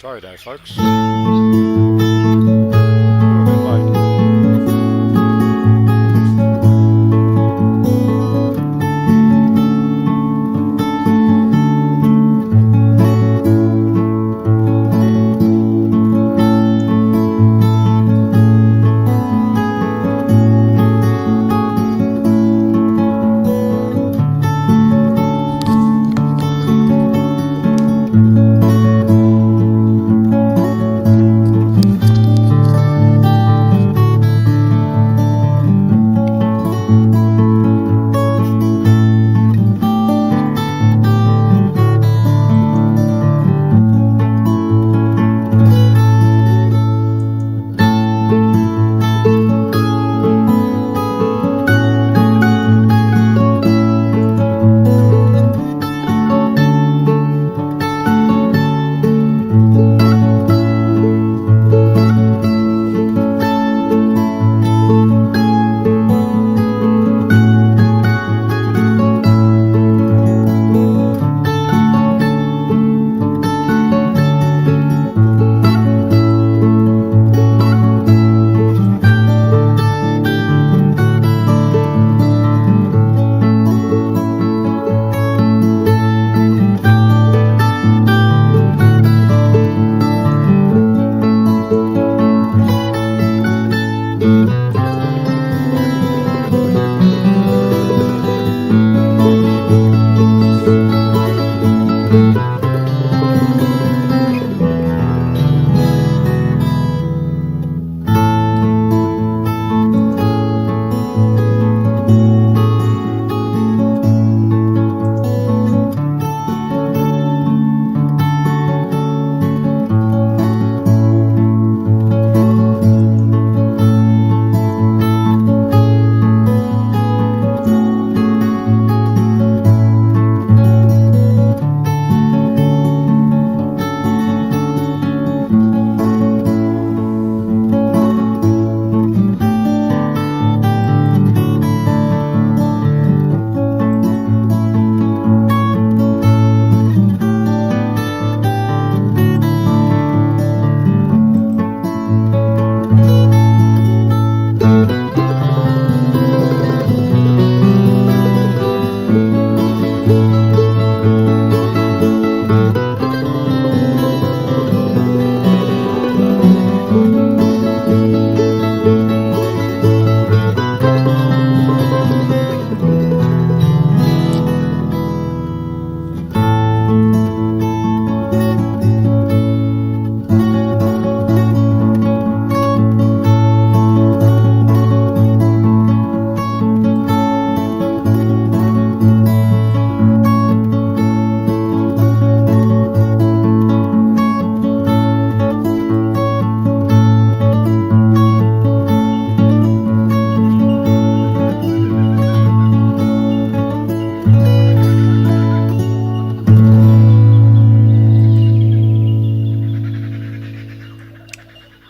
Australia Day, folks. A little bit late.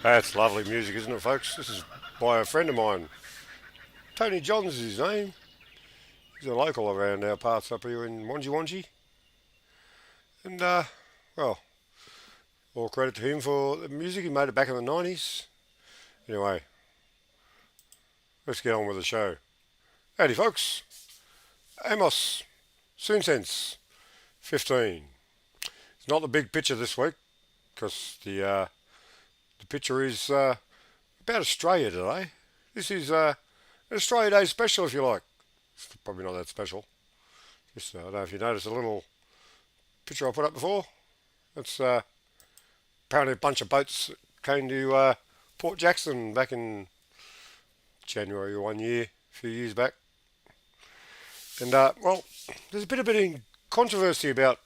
That's lovely music, isn't it, folks? This is by a friend of mine. Tony Johns is his name. He's a local around our parts up here in Wanji. And, well, all credit to him for the music. He made it back in the 90s. Anyway, let's get on with the show. Howdy, folks. Amos, Sewn 15. It's not the big picture this week because the picture is about Australia today. This is an Australia Day special, if you like. It's probably not that special. Just I don't know if you noticed a little picture I put up before. That's apparently a bunch of boats came to Port Jackson back in January 1 year, a few years back. And well, there's a bit of controversy about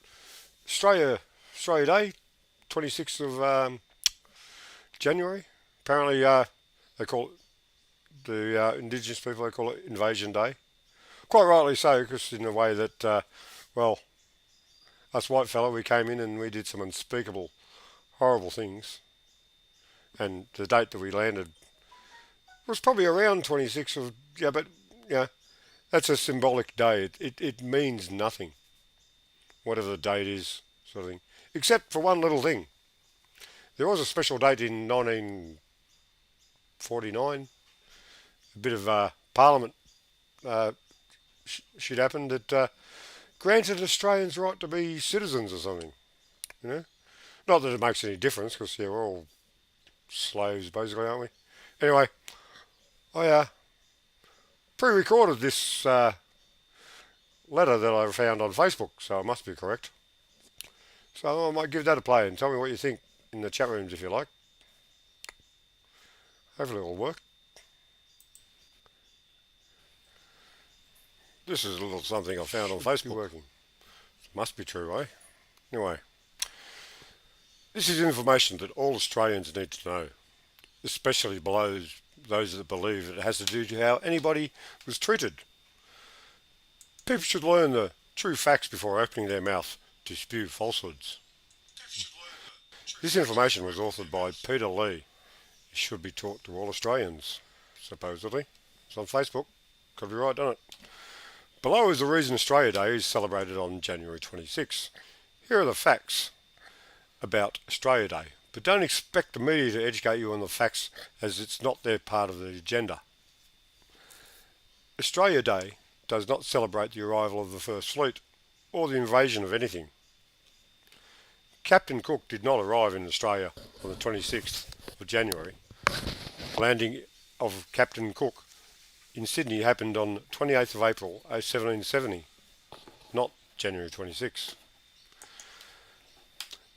Australia Day, 26th of January. Apparently, they call it the Indigenous people. They call it Invasion Day. Quite rightly so, because in a way that, well, us white fella, we came in and we did some unspeakable, horrible things. And the date that we landed was probably around 26th of, yeah, but, yeah, that's a symbolic day. It means nothing, whatever the date is, sort of thing. Except for one little thing. There was a special date in 1949. A bit of Parliament shit happened that granted Australians right to be citizens or something. You know, not that it makes any difference because yeah, we're all slaves basically, aren't we? Anyway, I pre-recorded this letter that I found on Facebook, so it must be correct. So I might give that a play and tell me what you think in the chat rooms if you like. Hopefully it'll work. This is a little something I found on Facebook. Working. Must be true, eh? Anyway, this is information that all Australians need to know, especially below those that believe it has to do with how anybody was treated. People should learn the true facts before opening their mouth to spew falsehoods. This information was authored by Peter Lee. It should be taught to all Australians, supposedly. It's on Facebook. Could be right, don't it? Below is the reason Australia Day is celebrated on January 26. Here are the facts about Australia Day, but don't expect the media to educate you on the facts as it's not their part of the agenda. Australia Day does not celebrate the arrival of the First Fleet or the invasion of anything. Captain Cook did not arrive in Australia on the 26th of January. The landing of Captain Cook in Sydney happened on 28th of April 1770, not January 26.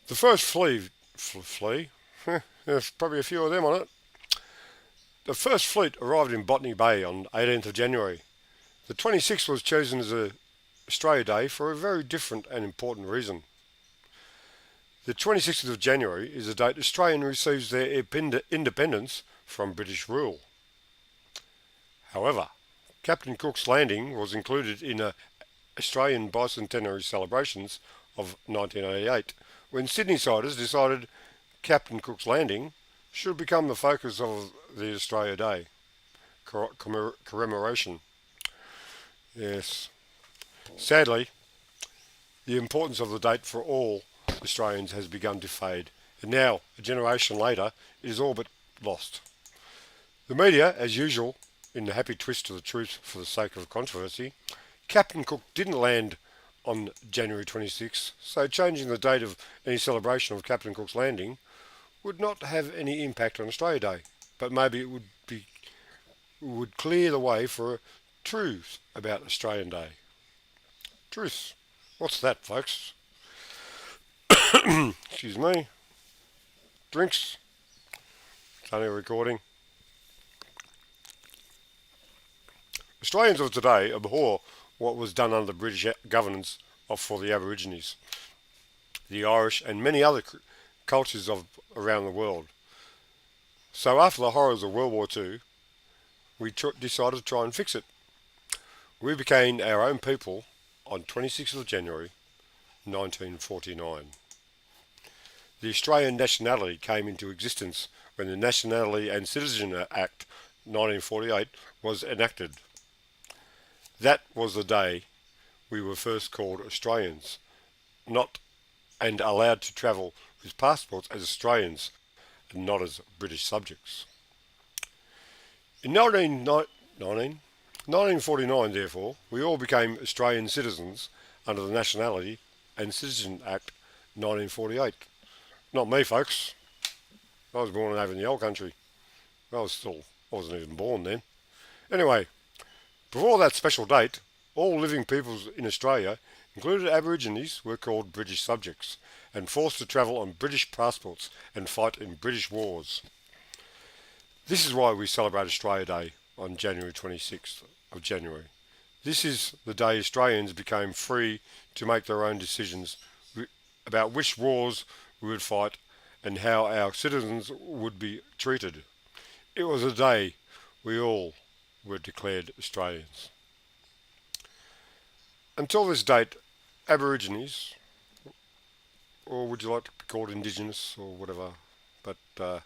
The first flea, there's probably a few of them on it. The first fleet arrived in Botany Bay on 18th of January. The 26th was chosen as a Australia Day for a very different and important reason. The 26th of January is the date Australia receives their independence from British rule. However, Captain Cook's landing was included in the Australian bicentenary celebrations of 1988, when Sydney-siders decided Captain Cook's landing should become the focus of the Australia Day commemoration. Yes. Sadly, the importance of the date for all Australians has begun to fade, and now, a generation later, it is all but lost. The media, as usual, in the happy twist of the truth for the sake of controversy, Captain Cook didn't land on January 26, so changing the date of any celebration of Captain Cook's landing would not have any impact on Australia Day, but maybe it would clear the way for a truth about Australian Day. Truth. What's that, folks? Excuse me. Drinks. It's only a recording. Australians of today abhor what was done under British governance for the Aborigines, the Irish and many other cultures around the world. So after the horrors of World War II, we decided to try and fix it. We became our own people on 26th of January 1949. The Australian nationality came into existence when the Nationality and Citizenship Act 1948 was enacted. That was the day we were first called Australians, not and allowed to travel with passports as Australians and not as British subjects. In 1949, therefore, we all became Australian citizens under the Nationality and Citizenship Act 1948. Not me, folks. I was born over in the old country. I wasn't even born then. Anyway, before that special date, all living peoples in Australia, including Aborigines, were called British subjects and forced to travel on British passports and fight in British wars. This is why we celebrate Australia Day on January 26th of January. This is the day Australians became free to make their own decisions about which wars we would fight and how our citizens would be treated. It was a day we all were declared Australians. Until this date, Aborigines, or would you like to be called Indigenous or whatever, but the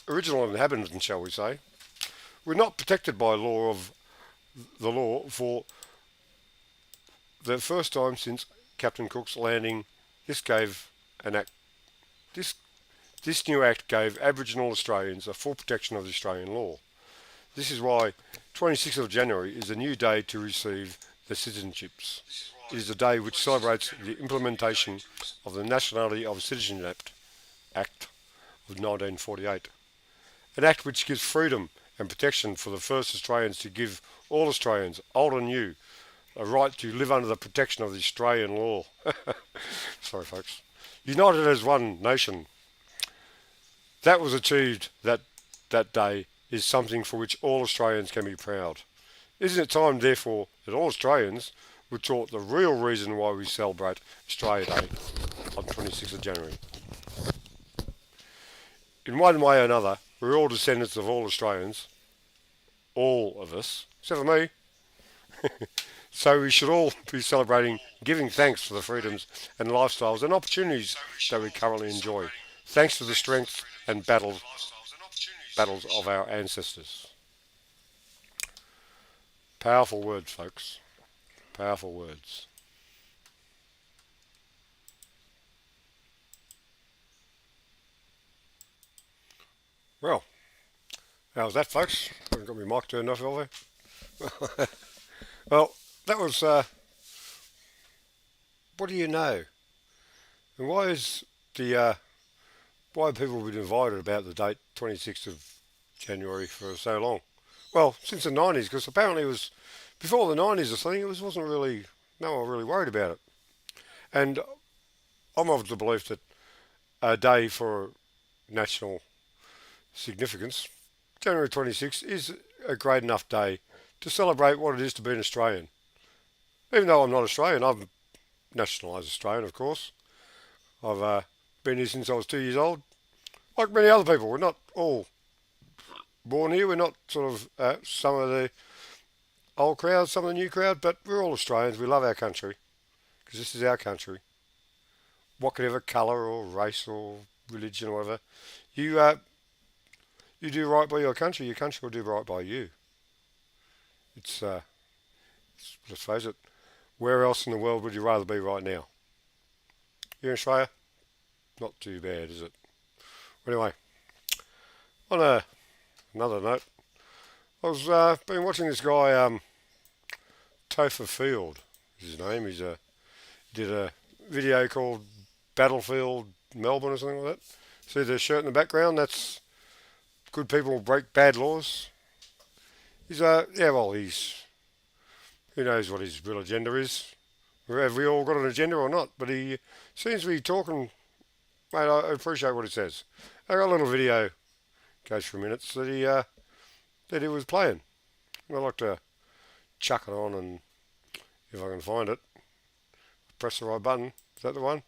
original inhabitants, shall we say, were not protected by the law for the first time since Captain Cook's landing. This gave an act This, this new act gave Aboriginal Australians a full protection of the Australian law. This is why 26th of January is a new day to receive the citizenships. It is a day which celebrates the implementation of the Nationality of Citizenship Act of 1948, an act which gives freedom and protection for the first Australians to give all Australians, old and new, a right to live under the protection of the Australian law. Sorry, folks. United as one nation. That was achieved that day is something for which all Australians can be proud. Isn't it time, therefore, that all Australians were taught the real reason why we celebrate Australia Day on 26th of January? In one way or another, we're all descendants of all Australians, all of us, except for me. So we should all be celebrating, giving thanks for the freedoms and lifestyles and opportunities that we currently enjoy, thanks to the strength and battles of our ancestors. Powerful words, folks. Powerful words. Well, how's that, folks? Haven't got my mic turned off, have I? Well, that was, what do you know? And why is why have people been divided about the date 26th of January for so long? Well, since the 90s, because apparently it was, before the 90s or something, wasn't really, no one really worried about it. And I'm of the belief that a day for national significance, January 26th, is a great enough day to celebrate what it is to be an Australian. Even though I'm not Australian, I'm nationalised Australian, of course. I've been here since I was 2 years old. Like many other people, we're not all born here. We're not sort of some of the old crowd, some of the new crowd, but we're all Australians. We love our country because this is our country. Whatever colour or race or religion or whatever, you do right by your country will do right by you. Let's face it, where else in the world would you rather be right now? Here in Australia? Not too bad, is it? Anyway, on another note, I was been watching this guy, Topher Field is his name. He did a video called Battlefield Melbourne or something like that. See the shirt in the background? That's good people break bad laws. He's who knows what his real agenda is. Have we all got an agenda or not? But he seems to be talking, mate, I appreciate what he says. I got a little video, goes for minutes, that he was playing. I'd like to chuck it on and, if I can find it, press the right button. Is that the one?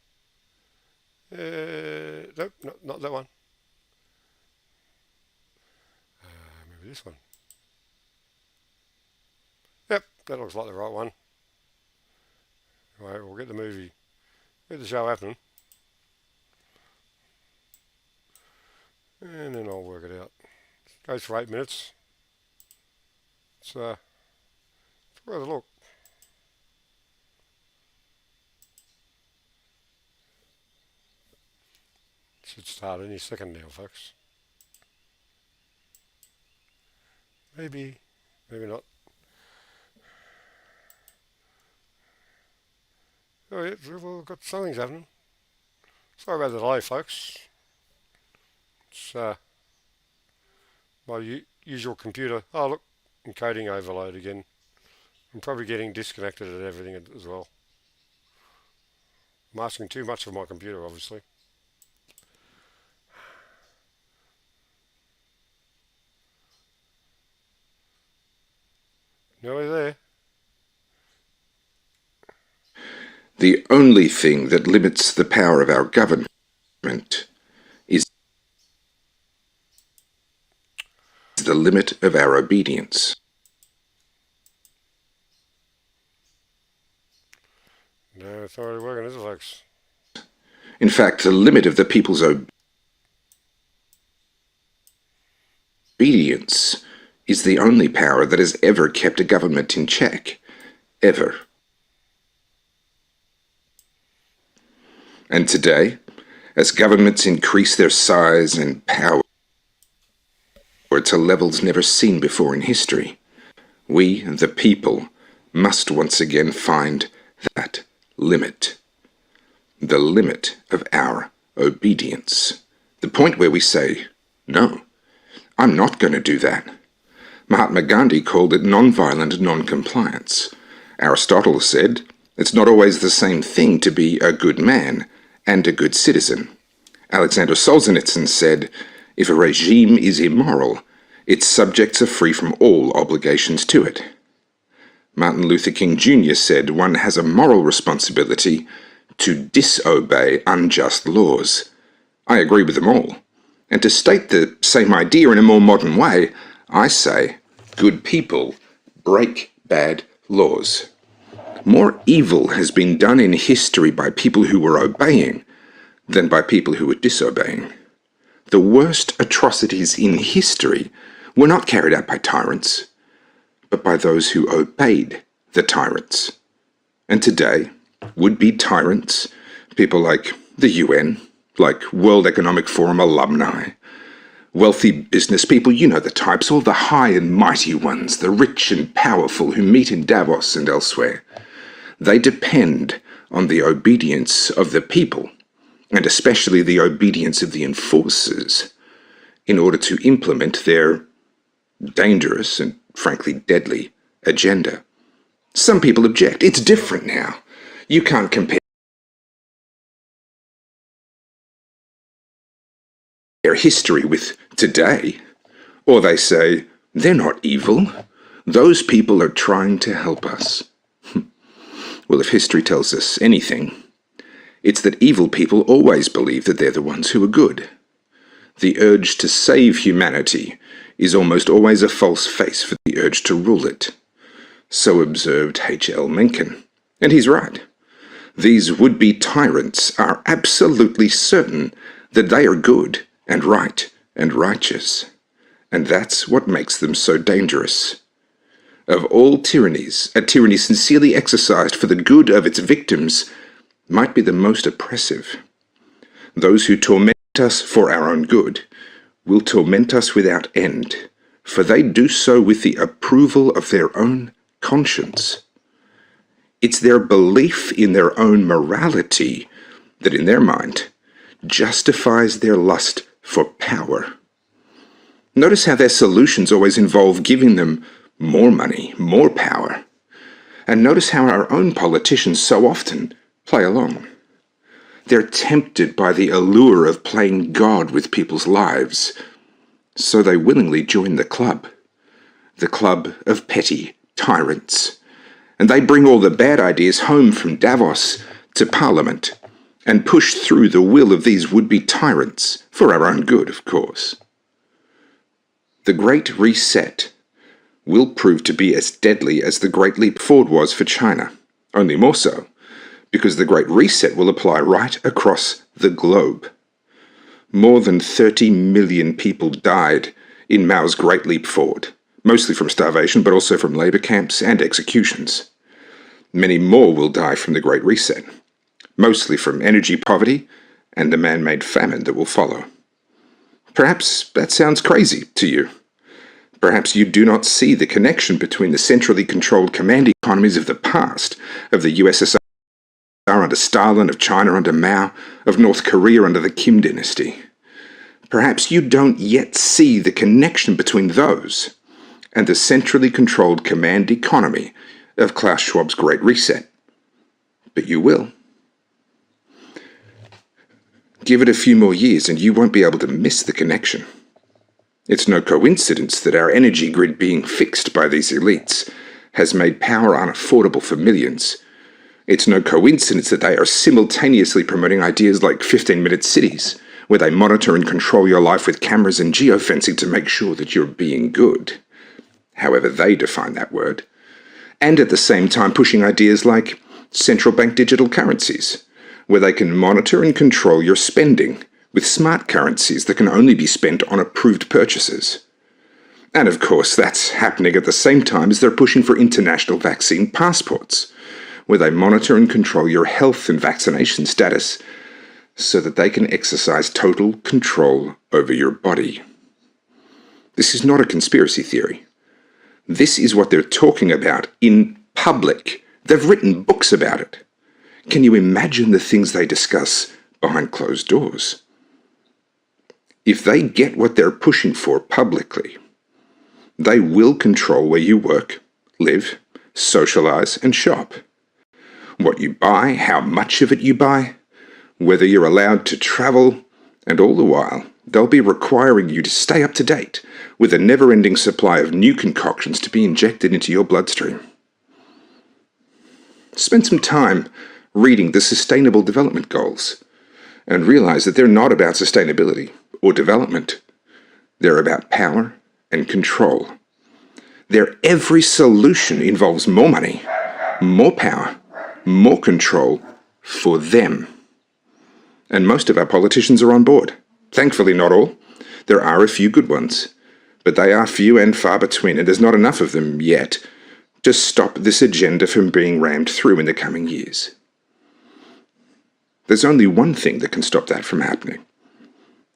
Nope, not that one. Maybe this one. Yep, that looks like the right one. Right, we'll get the show happening. And then I'll work it out. It goes for 8 minutes. It's worth a look. Should start any second now, folks. Maybe not. Oh yeah, we've got something's happening. Sorry about the delay, folks. It's my usual computer. Oh look, encoding overload again. I'm probably getting disconnected and everything as well. I'm asking too much of my computer, obviously. Nearly there. The only thing that limits the power of our government is the limit of our obedience. No, it's not really working, is it, folks? In fact, the limit of the people's obedience is the only power that has ever kept a government in check. Ever. And today, as governments increase their size and power to levels never seen before in history, we, the people, must once again find that limit. The limit of our obedience. The point where we say, no, I'm not going to do that. Mahatma Gandhi called it non-violent non-compliance. Aristotle said, it's not always the same thing to be a good man and a good citizen. Alexander Solzhenitsyn said, if a regime is immoral, its subjects are free from all obligations to it. Martin Luther King Jr. said one has a moral responsibility to disobey unjust laws. I agree with them all. And to state the same idea in a more modern way, I say, good people break bad laws. More evil has been done in history by people who were obeying than by people who were disobeying. The worst atrocities in history were not carried out by tyrants, but by those who obeyed the tyrants. And today, would-be tyrants, people like the UN, like World Economic Forum alumni, wealthy business people, you know the types, all the high and mighty ones, the rich and powerful who meet in Davos and elsewhere. They depend on the obedience of the people, and especially the obedience of the enforcers, in order to implement their dangerous and frankly deadly agenda. Some people object. It's different now. You can't compare history with today. Or they say, they're not evil. Those people are trying to help us. Well, if history tells us anything, it's that evil people always believe that they're the ones who are good. The urge to save humanity is almost always a false face for the urge to rule it. So observed H.L. Mencken. And he's right. These would-be tyrants are absolutely certain that they are good and right and righteous. And that's what makes them so dangerous. Of all tyrannies, a tyranny sincerely exercised for the good of its victims might be the most oppressive. Those who torment us for our own good will torment us without end, for they do so with the approval of their own conscience. It's their belief in their own morality that, in their mind, justifies their lust for power. Notice how their solutions always involve giving them more money, more power. And notice how our own politicians so often play along. They're tempted by the allure of playing God with people's lives, so they willingly join the club of petty tyrants. And they bring all the bad ideas home from Davos to Parliament and push through the will of these would-be tyrants, for our own good, of course. The Great Reset will prove to be as deadly as the Great Leap Forward was for China, only more so, because the Great Reset will apply right across the globe. More than 30 million people died in Mao's Great Leap Forward, mostly from starvation, but also from labor camps and executions. Many more will die from the Great Reset, mostly from energy poverty and the man-made famine that will follow. Perhaps that sounds crazy to you. Perhaps you do not see the connection between the centrally controlled command economies of the past, of the USSR under Stalin, of China under Mao, of North Korea under the Kim dynasty. Perhaps you don't yet see the connection between those and the centrally controlled command economy of Klaus Schwab's Great Reset. But you will. Give it a few more years and you won't be able to miss the connection. It's no coincidence that our energy grid being fixed by these elites has made power unaffordable for millions. It's no coincidence that they are simultaneously promoting ideas like 15-minute cities, where they monitor and control your life with cameras and geofencing to make sure that you're being good, however they define that word, and at the same time pushing ideas like central bank digital currencies, where they can monitor and control your spending with smart currencies that can only be spent on approved purchases. And of course, that's happening at the same time as they're pushing for international vaccine passports, where they monitor and control your health and vaccination status so that they can exercise total control over your body. This is not a conspiracy theory. This is what they're talking about in public. They've written books about it. Can you imagine the things they discuss behind closed doors? If they get what they're pushing for publicly, they will control where you work, live, socialize, and shop. What you buy, how much of it you buy, whether you're allowed to travel, and all the while, they'll be requiring you to stay up to date with a never-ending supply of new concoctions to be injected into your bloodstream. Spend some time reading the Sustainable Development Goals and realize that they're not about sustainability or development. They're about power and control. Their every solution involves more money, more power, more control for them. And most of our politicians are on board. Thankfully, not all. There are a few good ones, but they are few and far between, and there's not enough of them yet to stop this agenda from being rammed through in the coming years. There's only one thing that can stop that from happening,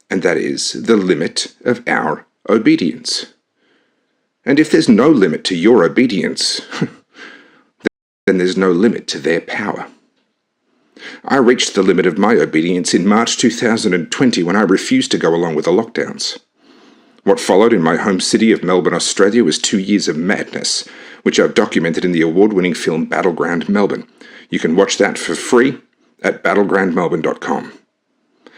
and that is the limit of our obedience. And if there's no limit to your obedience, then there's no limit to their power. I reached the limit of my obedience in March 2020 when I refused to go along with the lockdowns. What followed in my home city of Melbourne, Australia was 2 years of madness, which I've documented in the award-winning film Battleground Melbourne. You can watch that for free at battlegroundmelbourne.com.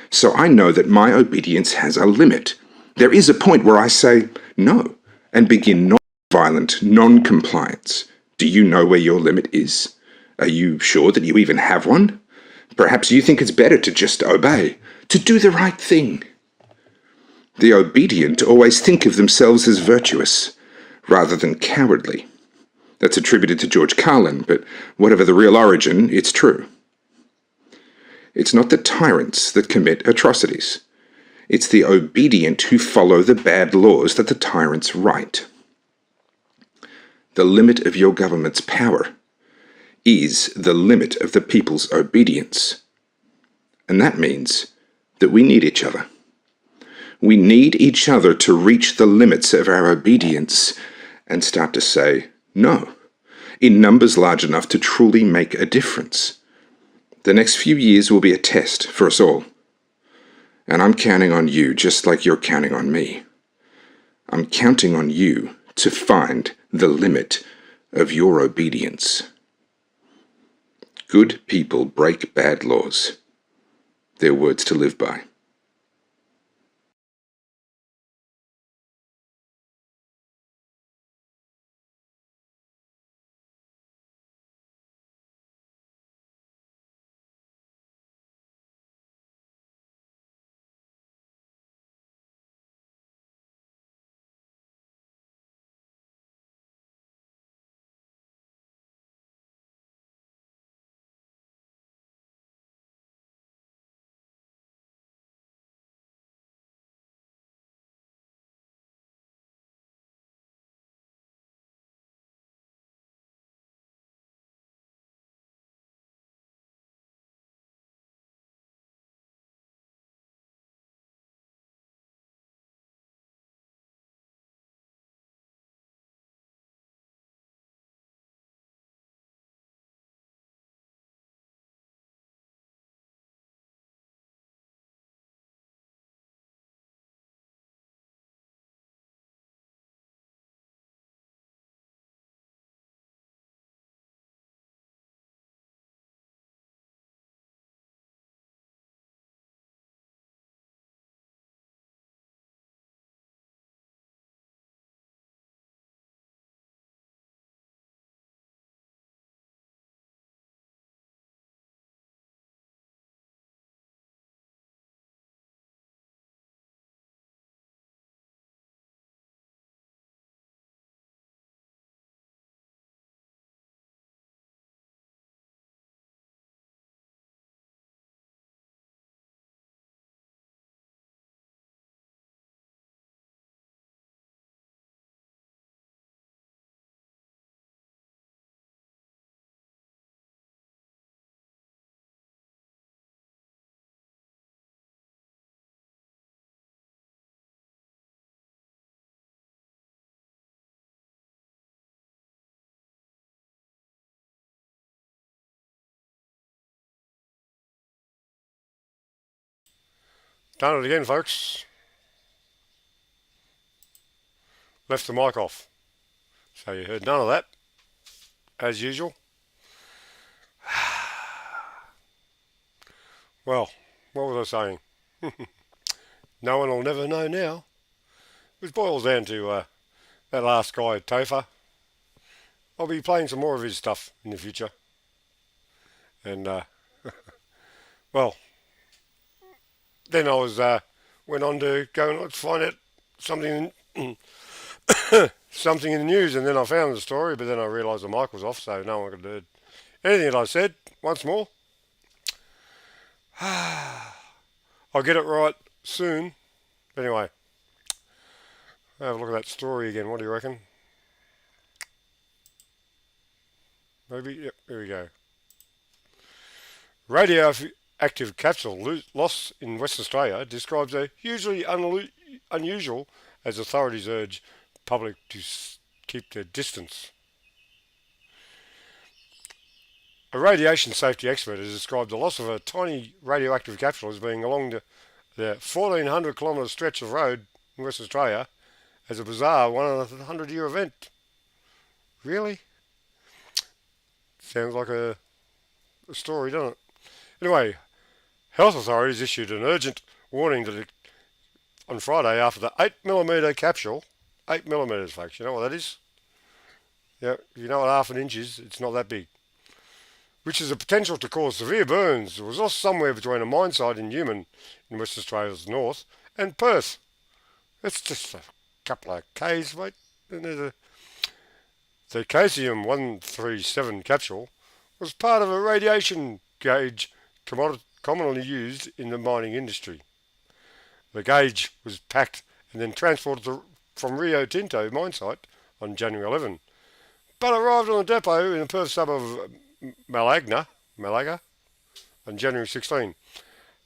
So I know that my obedience has a limit. There is a point where I say no and begin non-violent non-compliance. Do you know where your limit is? Are you sure that you even have one? Perhaps you think it's better to just obey, to do the right thing. The obedient always think of themselves as virtuous, rather than cowardly. That's attributed to George Carlin, but whatever the real origin, it's true. It's not the tyrants that commit atrocities. It's the obedient who follow the bad laws that the tyrants write. The limit of your government's power is the limit of the people's obedience. And that means that we need each other. We need each other to reach the limits of our obedience and start to say no, in numbers large enough to truly make a difference. The next few years will be a test for us all. And I'm counting on you just like you're counting on me. I'm counting on you to find the limit of your obedience. Good people break bad laws. They're words to live by. Done it again, folks. Left the mic off. So you heard none of that, as usual. Well, what was I saying? No one will never know now. Which boils down to that last guy, Topher. I'll be playing some more of his stuff in the future. And, well, then I was went on to go and find out something something in the news, and then I found the story, but then I realised the mic was off, so no one could hear anything that I said. Once more, I'll get it right soon. Anyway, have a look at that story again. What do you reckon? Maybe, yep, here we go. Radioactive capsule loss in Western Australia describes a hugely unusual as authorities urge public to keep their distance. A radiation safety expert has described the loss of a tiny radioactive capsule as being along the 1,400 kilometre stretch of road in Western Australia as a bizarre 100-year event. Really? Sounds like a story, doesn't it? Anyway, health authorities issued an urgent warning on Friday after the 8mm capsule, 8mm folks, you know what that is? Yeah, if you know what half an inch is, it's not that big. Which has a potential to cause severe burns. It was lost somewhere between a mine site in Newman in Western Australia's north and Perth. It's just a couple of k's, mate. And the caesium-137 capsule was part of a radiation gauge commonly used in the mining industry. The gauge was packed and then transported from Rio Tinto mine site on January 11, but arrived on the depot in the Perth suburb of Malaga on January 16.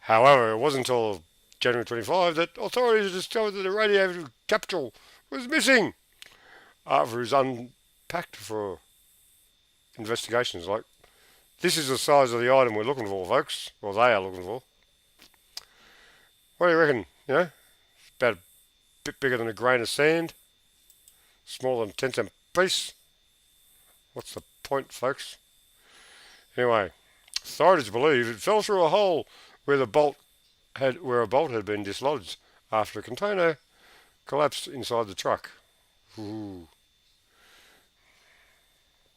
However, it wasn't until January 25 that authorities discovered that the radioactive capsule was missing after it was unpacked for investigations. Like, this is the size of the item we're looking for, folks, or they are looking for. What do you reckon? You know, it's about a bit bigger than a grain of sand, smaller than a 10-cent piece. What's the point, folks? Anyway, authorities believe it fell through a hole where a bolt had been dislodged after a container collapsed inside the truck. Ooh.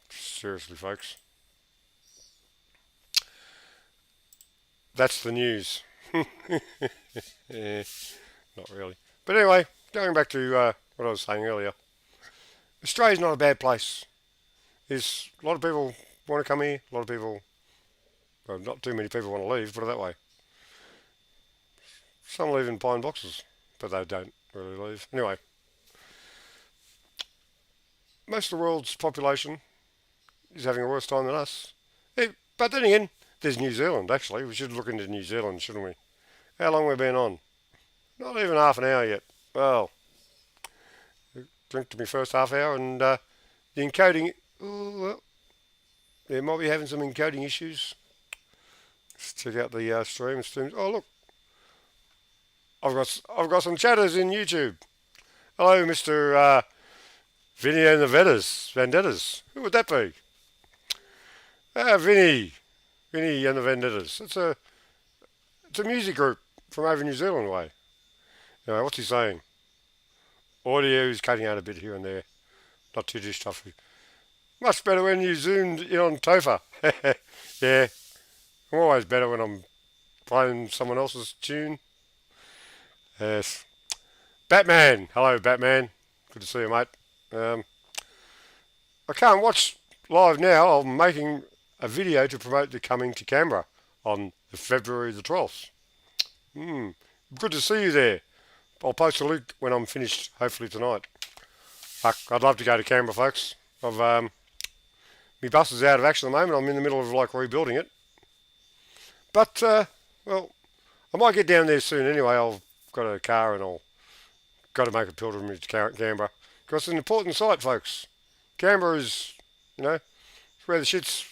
Seriously, folks. That's the news. Not really. But anyway, going back to what I was saying earlier. Australia's not a bad place. There's a lot of people want to come here. A lot of people, well, not too many people want to leave, put it that way. Some live in pine boxes, but they don't really leave. Anyway, most of the world's population is having a worse time than us. But then again, there's New Zealand, actually. We should look into New Zealand, shouldn't we? How long have we been on? Not even half an hour yet. Well, drink to my first half hour, and the encoding, well, they might be having some encoding issues. Let's check out the streams. Oh, look. I've got some chatters in YouTube. Hello, Mr. Vinny and the Vendettas. Who would that be? Vinny and the Vendettas. It's a music group from over New Zealand way. Anyway, what's he saying? Audio is cutting out a bit here and there. Not too stuffy. Much better when you zoomed in on Topher. Yeah, I'm always better when I'm playing someone else's tune. Yes. Batman. Hello, Batman. Good to see you, mate. I can't watch live now. I'm making a video to promote the coming to Canberra on February the 12th. Good to see you there. I'll post a link when I'm finished, hopefully tonight. Fuck, I'd love to go to Canberra, folks. My bus is out of action at the moment. I'm in the middle of rebuilding it. But well, I might get down there soon anyway. I've got a car and I'll got to make a pilgrimage to Canberra because it's an important site, folks. Canberra is, it's where the shit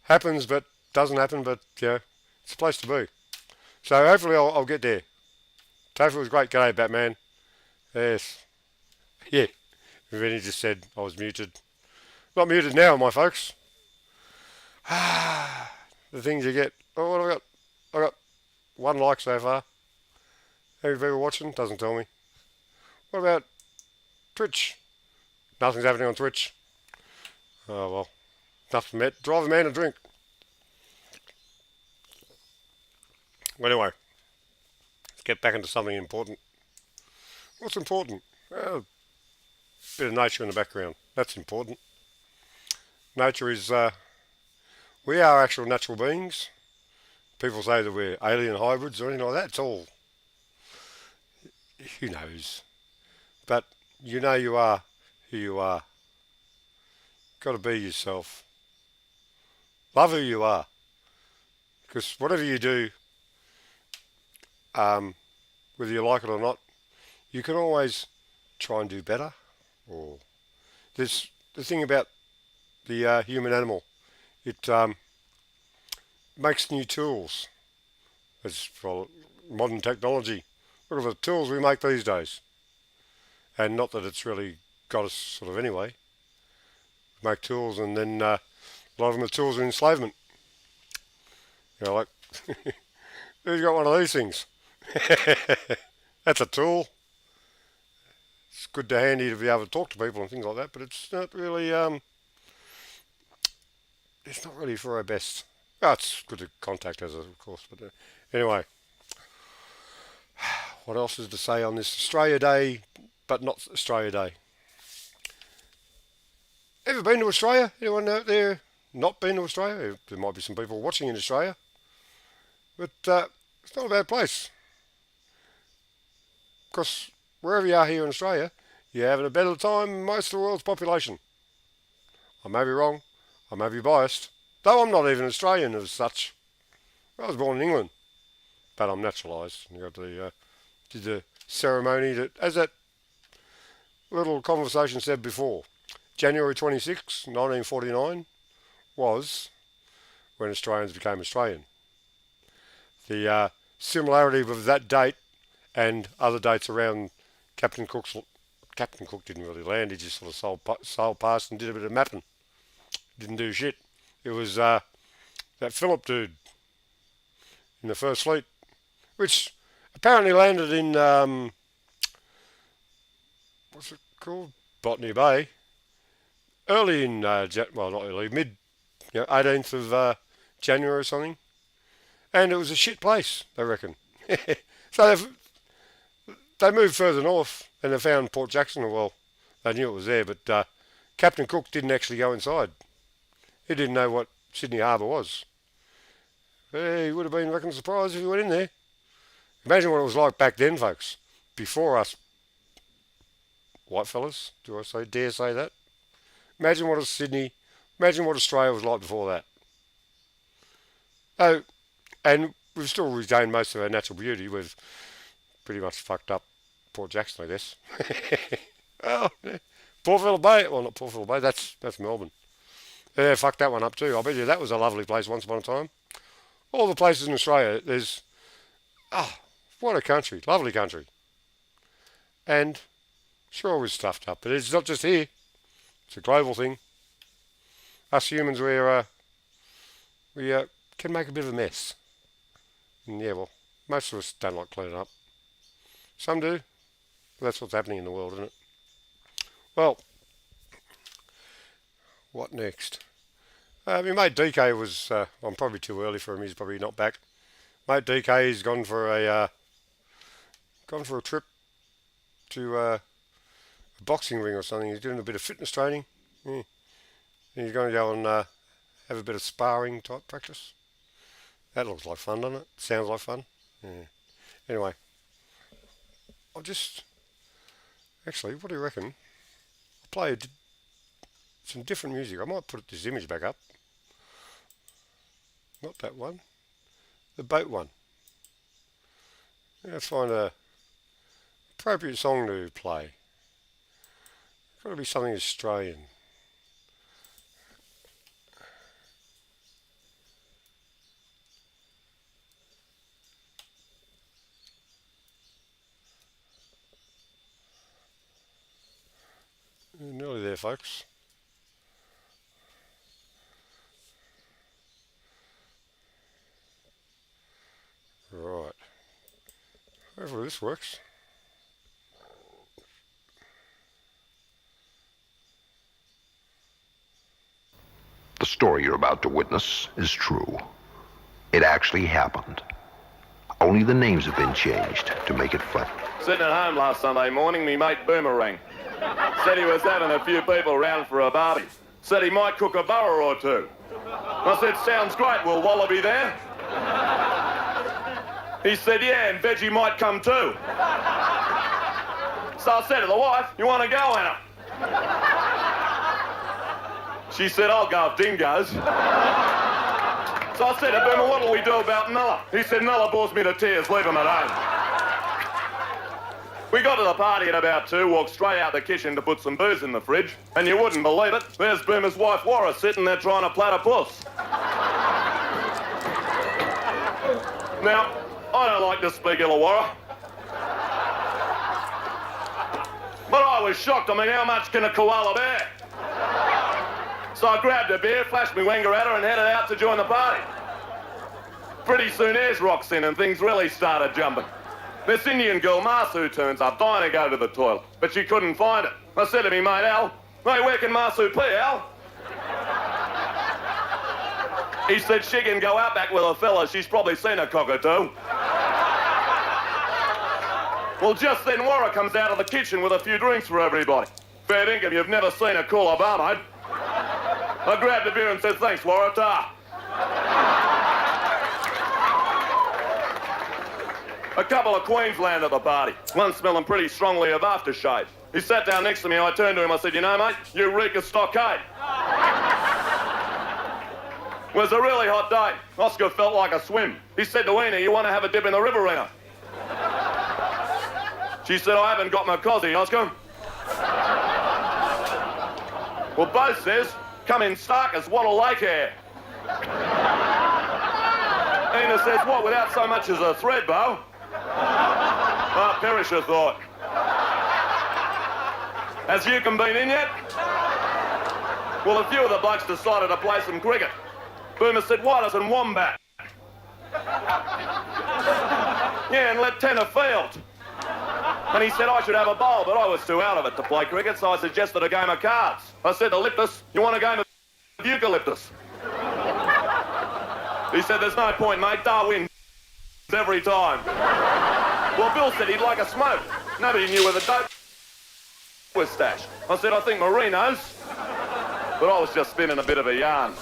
happens but doesn't happen, but it's a place to be. So hopefully I'll get there. Topher was great. G'day, Batman. Yes. Yeah. And then he just said I was muted. Not muted now, my folks. The things you get. Oh, what have I got? I got one like so far. How many people watching? Doesn't tell me. What about Twitch? Nothing's happening on Twitch. Oh, well. Nothing met. Drive a man a drink. Well, anyway, let's get back into something important. What's important? Well, a bit of nature in the background. That's important. Nature is, we are actual natural beings. People say that we're alien hybrids or anything like that. It's all, who knows. But you know you are who you are. Got to be yourself. Love who you are. Because whatever you do, whether you like it or not, you can always try and do better. Or there's the thing about the human animal. It makes new tools. It's for modern technology. Look at the tools we make these days. And not that it's really got us sort of anyway. Make tools and then a lot of them are tools of enslavement. You know, like, who's got one of these things? That's a tool. It's good to handy to be able to talk to people and things like that, but it's not really for our best. Oh, it's good to contact us, of course, but anyway. What else is to say on this Australia Day, but not Australia Day? Ever been to Australia? Anyone out there not been to Australia? There might be some people watching in Australia, but it's not a bad place. Because wherever you are here in Australia, you're having a better time than most of the world's population. I may be wrong, I may be biased, though I'm not even Australian as such. I was born in England, but I'm naturalised. I got the did the ceremony that, as that little conversation said before, January 26, 1949 was when Australians became Australian. The similarity with that date and other dates around Captain Cook didn't really land. He just sort of sailed past and did a bit of mapping. Didn't do shit. It was that Phillip dude in the First Fleet, which apparently landed in what's it called? Botany Bay. Early in not early, mid 18th of January or something, and it was a shit place, they reckon. So they moved further north and they found Port Jackson. Well, they knew it was there, but Captain Cook didn't actually go inside. He didn't know what Sydney Harbour was. He would have been reckon surprised if he went in there. Imagine what it was like back then, folks. Before us white fellas, dare say that? Imagine what Australia was like before that. Oh, and we've still retained most of our natural beauty. We've pretty much fucked up Port Jackson, I guess. Oh, yeah. Port Phillip Bay. Well, not Port Phillip Bay. That's Melbourne. Yeah, fucked that one up too. I bet you that was a lovely place once upon a time. All the places in Australia, there's what a country, lovely country. And sure, we're stuffed up, but it's not just here. It's a global thing. Us humans, we can make a bit of a mess. And yeah, well, most of us don't like cleaning up. Some do. But that's what's happening in the world, isn't it? Well, what next? My mate DK was. I'm probably too early for him. He's probably not back. Mate DK's gone for a trip to a boxing ring or something. He's doing a bit of fitness training. Yeah. And he's going to go and have a bit of sparring type practice. That looks like fun, doesn't it? Sounds like fun. Yeah. Anyway, I'll just actually, what do you reckon? I'll play some different music. I might put this image back up. Not that one. The boat one. Let's find a appropriate song to play. Got to be something Australian. Nearly there, folks. Right. Hopefully this works. The story you're about to witness is true. It actually happened. Only the names have been changed to make it funny. Sitting at home last Sunday morning, me mate Boomerang said he was having a few people round for a barbie. Said he might cook a burger or two. I said, sounds great, will Wallaby there? He said, yeah, and Veggie might come too. So I said to the wife, you want to go, Anna? She said, I'll go if Dean goes. So I said to Boomer, what'll we do about Nulla? He said, Nulla bores me to tears, leave him at home. We got to the party at about 2, walked straight out the kitchen to put some booze in the fridge, and you wouldn't believe it, there's Boomer's wife, Warra, sitting there trying to platypus. Now, I don't like to speak ill of Warra, but I was shocked. I mean, how much can a koala bear? So I grabbed a beer, flashed my wenger at her, and headed out to join the party. Pretty soon, Ayers rocks in, and things really started jumping. This Indian girl, Masu, turns up, dying to go to the toilet, but she couldn't find it. I said to me mate Al, hey, where can Masu pee, Al? He said she can go out back with a fella, she's probably seen a cockatoo. Well, just then Warra comes out of the kitchen with a few drinks for everybody. Fair dinkum, you've never seen a cooler bar, mate. I grabbed a beer and said, thanks, Warra, ta. A couple of Queensland at the party, one smelling pretty strongly of aftershave. He sat down next to me, I turned to him, I said, you know, mate, you reek of stockade. It was a really hot day. Oscar felt like a swim. He said to Ena, you want to have a dip in the riverina? She said, I haven't got my cosy, Oscar. Well, Bo says, come in stark as Wattle Lake hair. Ena says, what, without so much as a thread, Bo? Ah, Perisher thought. Has Yukon been in yet? Well, a few of the blokes decided to play some cricket. Boomer said, why doesn't Wombat? Yeah, and let Tenner field. And he said I should have a bowl, but I was too out of it to play cricket, so I suggested a game of cards. I said to Liptus, you want a game of eucalyptus? He said, there's no point, mate, Darwin every time. Well, Bill said he'd like a smoke. Nobody knew where the dope was stashed. I said, I think Marie knows. But I was just spinning a bit of a yarn.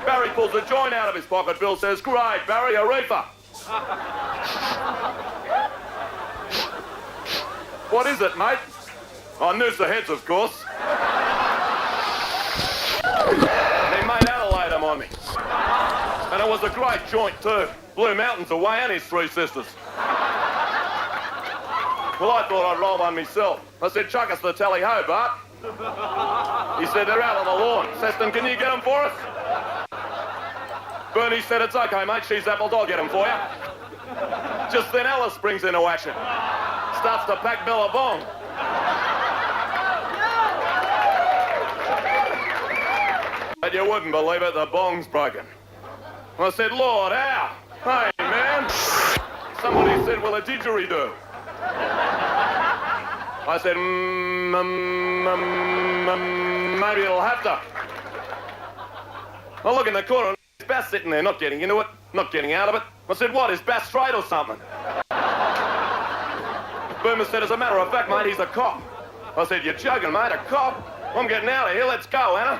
Barry pulls a joint out of his pocket. Bill says, great, Barry, a reefer. What is it, mate? I noose the heads, of course. And he made Adelaide him on me. And it was a great joint, too. Blue Mountains away and his 3 sisters. Well, I thought I'd roll one myself. I said, chuck us the tally-ho, Bart. He said, they're out on the lawn. Seston, can you get them for us? Bernie said, it's okay, mate. She's apples, I'll get them for you. Just then Alice springs into action. Starts to pack Billabong. But you wouldn't believe it, the bong's broken. I said, Lord, how? Hey, man. Somebody said, well, a didgeridoo. I said, maybe it'll have to. I look in the corner and there's Bass sitting there, not getting into it, not getting out of it. I said, what, is Bass straight or something? Boomer said, as a matter of fact, mate, he's a cop. I said, you're joking, mate, a cop? I'm getting out of here, let's go, Anna.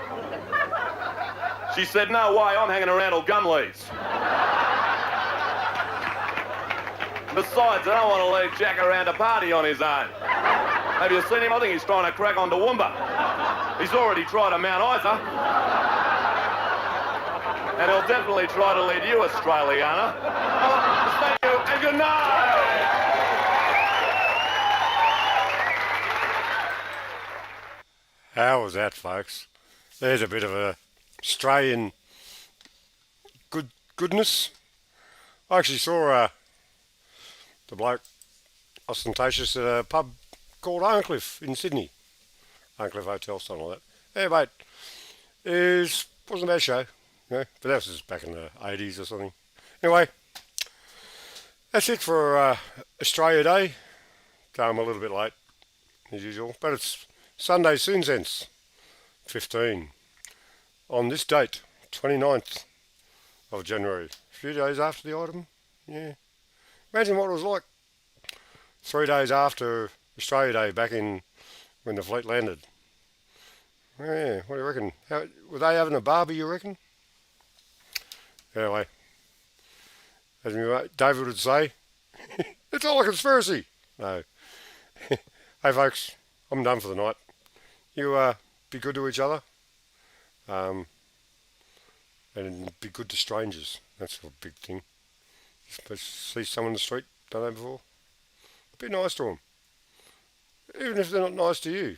She said, no way, I'm hanging around till gum leaves. Besides, I don't want to leave Jack around a party on his own. Have you seen him? I think he's trying to crack on Toowoomba. He's already tried to Mount Isa. And he'll definitely try to lead you, Australiana. Thank you, and good night! How was that, folks? There's a bit of a Australian goodness. I actually saw the bloke ostentatious at a pub called Arncliffe in Sydney. Uncliff Hotel, something like that. Yeah, mate, wasn't a bad show, but that was just back in the 80s or something. Anyway, that's it for Australia Day. I'm a little bit late, as usual, but it's Sunday Soonsense 15 on this date, 29th of January, a few days after the item. Yeah, imagine what it was like 3 days after Australia Day back in when the fleet landed. Yeah, what do you reckon? Were they having a barbie, you reckon? Anyway, as my mate David would say, it's all a conspiracy. No. Hey folks, I'm done for the night. You be good to each other, and be good to strangers. That's a big thing. You see someone in the street, don't know before, be nice to them. Even if they're not nice to you.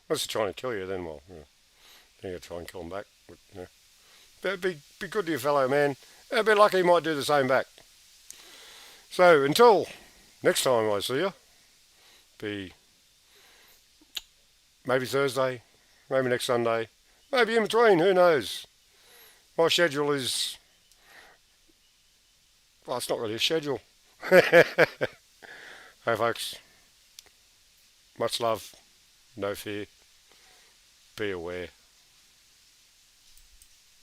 Unless they're trying to kill you, then well, then you try and kill them back. But be good to your fellow man. A bit lucky, you might do the same back. So until next time I see you, be maybe Thursday, maybe next Sunday, maybe in between, who knows. My schedule is, well, it's not really a schedule. Hey folks, much love, no fear, be aware.